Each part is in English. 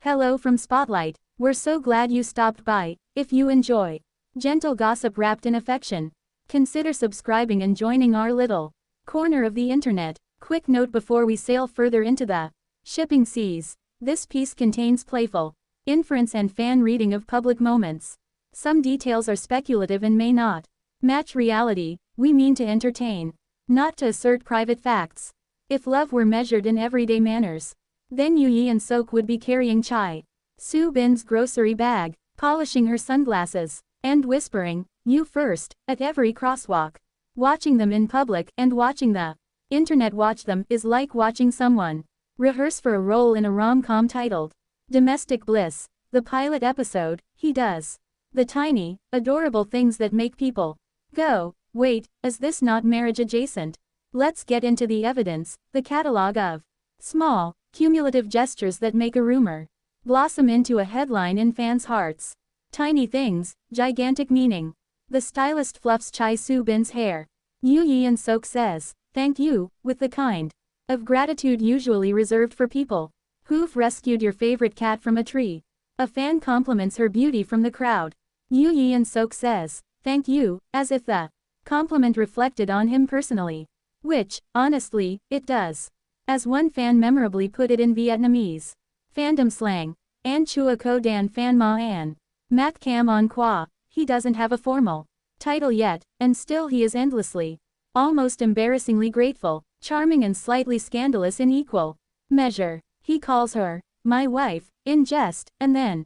Hello from Spotlight. We're so glad you stopped by. If you enjoy gentle gossip wrapped in affection, consider subscribing and joining our little corner of the internet. Quick note before we sail further into the shipping seas. This piece contains playful inference and fan reading of public moments. Some details are speculative and may not match reality. We mean to entertain, not to assert private facts. If love were measured in everyday manners, then Yeon-Seok would be carrying Chae, Soo-Bin's grocery bag, polishing her sunglasses, and whispering, "You first," at every crosswalk. Watching them in public and watching the internet watch them is like watching someone rehearse for a role in a rom-com titled Domestic Bliss. The pilot episode, he does the tiny, adorable things that make people go, "Wait, is this not marriage adjacent?" Let's get into the evidence, the catalog of small, cumulative gestures that make a rumor blossom into a headline in fans' hearts. Tiny things, gigantic meaning. The stylist fluffs Chae Soo-Bin's hair. Yeon-Seok says, "Thank you," with the kind of gratitude usually reserved for people who've rescued your favorite cat from a tree. A fan compliments her beauty from the crowd. Yeon-Seok says, "Thank you," as if the compliment reflected on him personally. Which, honestly, it does. As one fan memorably put it in Vietnamese fandom slang, "An chua ko dan fan ma an. Mat cam on qua." He doesn't have a formal title yet, and still he is endlessly, almost embarrassingly grateful, charming and slightly scandalous in equal measure. He calls her, "my wife," in jest, and then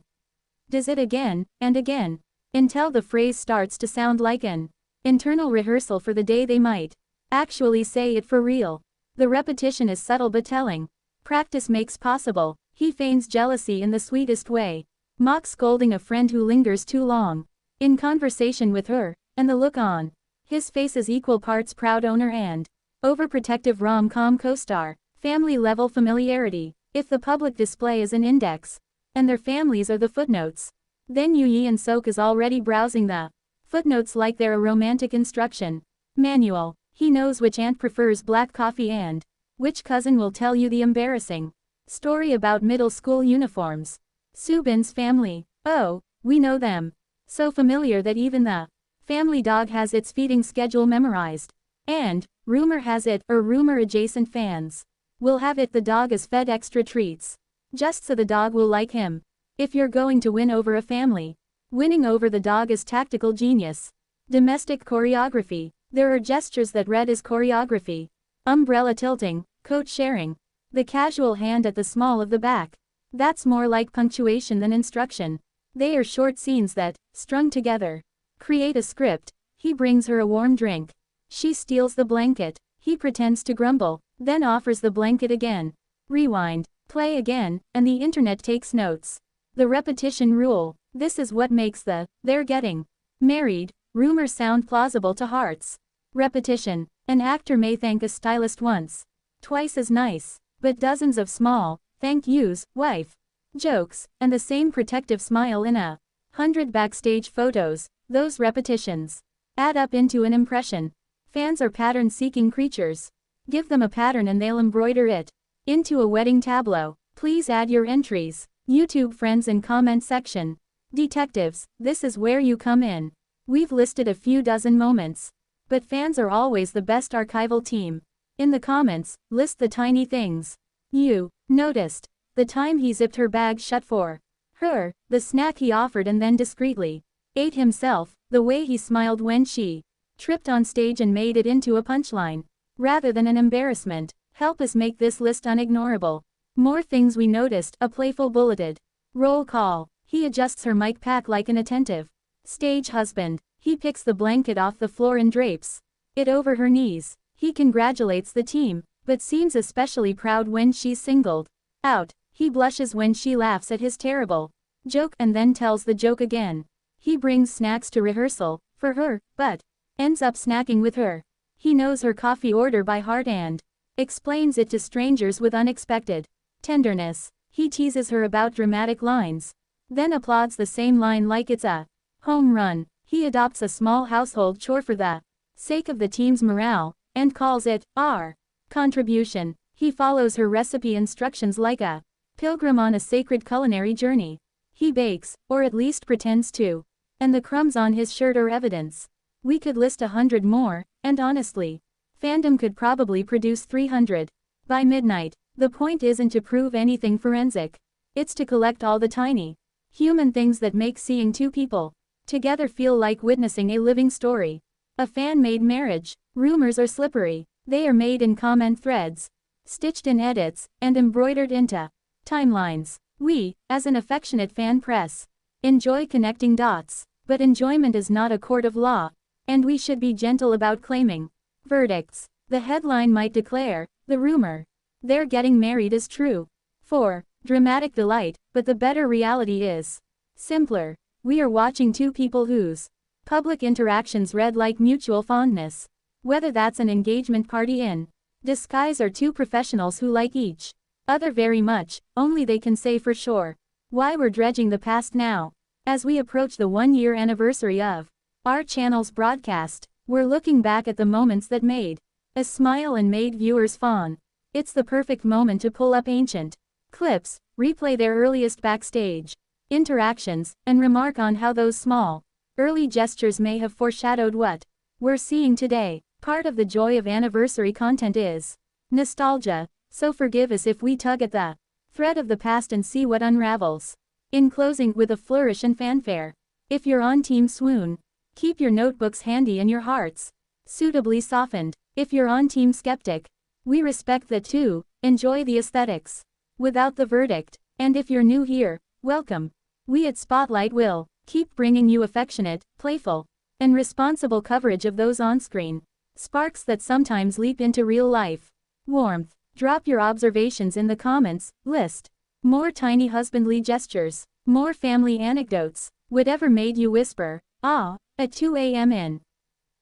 does it again, and again, until the phrase starts to sound like an internal rehearsal for the day they might actually say it for real. The repetition is subtle but telling. Practice makes possible. He feigns jealousy in the sweetest way, mock scolding a friend who lingers too long in conversation with her, and the look on his face is equal parts proud owner and overprotective rom-com co-star. Family-level familiarity. If the public display is an index, and their families are the footnotes, then Yeon-Seok is already browsing the footnotes like they're a romantic instruction manual. He knows which aunt prefers black coffee and which cousin will tell you the embarrassing story about middle school uniforms. Soo-Bin's family. Oh, we know them. So familiar that even the family dog has its feeding schedule memorized. And, rumor has it, or rumor-adjacent fans will have it, the dog is fed extra treats just so the dog will like him. If you're going to win over a family, winning over the dog is tactical genius. Domestic choreography. There are gestures that read as choreography. Umbrella tilting, coat sharing, the casual hand at the small of the back. That's more like punctuation than instruction. They are short scenes that, strung together, create a script. He brings her a warm drink. She steals the blanket. He pretends to grumble, then offers the blanket again. Rewind, play again, and the internet takes notes. The repetition rule. This is what makes the "they're getting married" rumor sound plausible to hearts. Repetition. An actor may thank a stylist once, twice as nice, but dozens of small "thank yous," wife jokes, and the same protective smile in 100 backstage photos. Those repetitions add up into an impression. Fans are pattern-seeking creatures. Give them a pattern and they'll embroider it into a wedding tableau. Please add your entries. YouTube friends and comment section. Detectives, this is where you come in. We've listed a few dozen moments, but fans are always the best archival team. In the comments, list the tiny things you noticed. The time he zipped her bag shut for her, the snack he offered and then discreetly ate himself, the way he smiled when she tripped on stage and made it into a punchline, rather than an embarrassment. Help us make this list unignorable. More things we noticed, a playful bulleted roll call. He adjusts her mic pack like an attentive stage husband. He picks the blanket off the floor and drapes it over her knees. He congratulates the team, but seems especially proud when she's singled out. He blushes when she laughs at his terrible joke and then tells the joke again. He brings snacks to rehearsal for her, but ends up snacking with her. He knows her coffee order by heart and explains it to strangers with unexpected tenderness. He teases her about dramatic lines, then applauds the same line like it's a home run. He adopts a small household chore for the sake of the team's morale, and calls it our contribution. He follows her recipe instructions like a Pilgrim on a sacred culinary journey. He bakes, or at least pretends to. And the crumbs on his shirt are evidence. We could list 100 more, and honestly, fandom could probably produce 300. By midnight, the point isn't to prove anything forensic. It's to collect all the tiny, human things that make seeing two people together feel like witnessing a living story. A fan-made marriage. Rumors are slippery. They are made in comment threads, stitched in edits, and embroidered into timelines. We, as an affectionate fan press, enjoy connecting dots, but enjoyment is not a court of law, and we should be gentle about claiming verdicts. The headline might declare, the rumor, they're getting married is true. For dramatic delight, but the better reality is simpler. We are watching two people whose public interactions read like mutual fondness. Whether that's an engagement party in disguise or two professionals who like each other very much, only they can say for sure. Why we're dredging the past now. As we approach the 1-year anniversary of our channel's broadcast, we're looking back at the moments that made us smile and made viewers fawn. It's the perfect moment to pull up ancient clips, replay their earliest backstage interactions, and remark on how those small, early gestures may have foreshadowed what we're seeing today. Part of the joy of anniversary content is nostalgia, so forgive us if we tug at the thread of the past and see what unravels. In closing, with a flourish and fanfare. If you're on Team Swoon, keep your notebooks handy and your hearts suitably softened. If you're on Team Skeptic, we respect that too, enjoy the aesthetics without the verdict. And if you're new here, welcome. We at Spotlight will keep bringing you affectionate, playful, and responsible coverage of those on-screen sparks that sometimes leap into real life warmth. Drop your observations in the comments. List more tiny husbandly gestures, more family anecdotes, whatever made you whisper, ah, at 2 a.m. in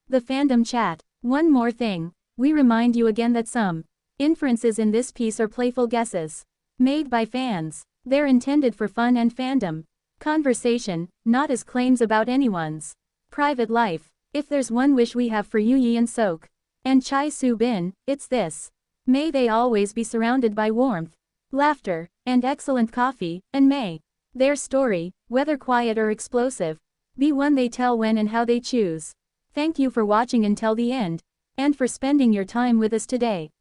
the fandom chat. One more thing, we remind you again that some inferences in this piece are playful guesses made by fans. They're intended for fun and fandom conversation, not as claims about anyone's private life. If there's one wish we have for you Yeon-Seok and Chae Soo-Bin, it's this. May they always be surrounded by warmth, laughter, and excellent coffee, and may their story, whether quiet or explosive, be one they tell when and how they choose. Thank you for watching until the end, and for spending your time with us today.